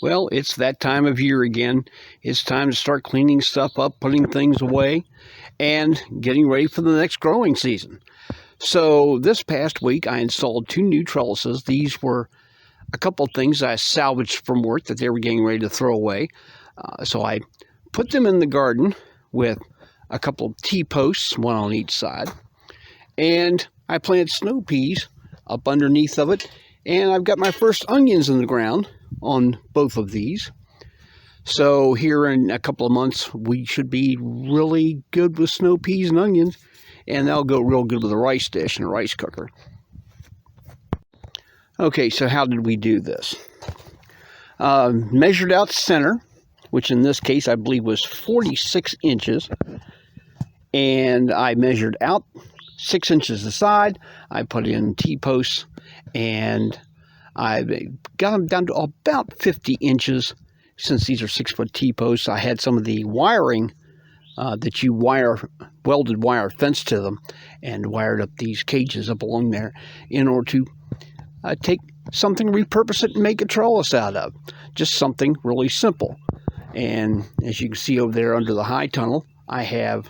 Well, it's that time of year again. It's time to start cleaning stuff up, putting things away, and getting ready for the next growing season. So this past week, I installed 2 new trellises. These were a couple of things I salvaged from work that they were getting ready to throw away. So I put them in the garden with a couple of T-posts, one on each side, and I planted snow peas up underneath of it, and I've got my first onions in the ground on both of these. So here in a couple of months, we should be really good with snow peas and onions, and that'll go real good with a rice dish and a rice cooker. Okay, so how did we do this? Measured out center, which in this case I believe was 46 inches, and I measured out 6 inches aside. I put in T-posts, and I got them down to about 50 inches. Since these are 6-foot T-posts, I had some of the wiring that you welded wire fence to them, and wired up these cages up along there in order to take something, repurpose it, and make a trellis out of. Just something really simple. And as you can see over there under the high tunnel, I have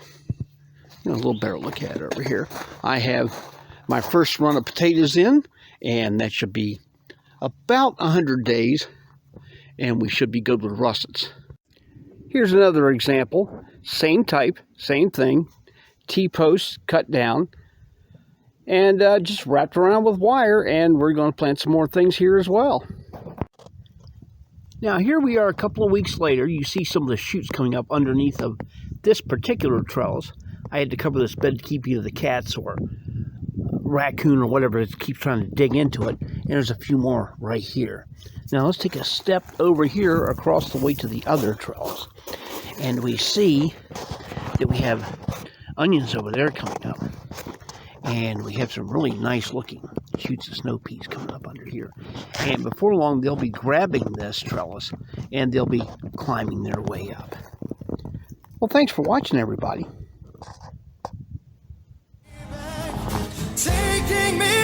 a little better look at it over here. I have my first run of potatoes in, and that should be about 100 days, and we should be good with russets. Here's another example. Same type, same thing. T-posts cut down and just wrapped around with wire, and we're going to plant some more things here as well. Now here we are a couple of weeks later. You see some of the shoots coming up underneath of this particular trellis. I had to cover this bed to keep either the cats or raccoon or whatever that keeps trying to dig into it, and there's a few more right here. Now let's take a step over here across the way to the other trellis, and we see that we have onions over there coming up, and we have some really nice looking shoots of snow peas coming up under here, and before long they'll be grabbing this trellis and they'll be climbing their way up. Well, thanks for watching, everybody. Taking me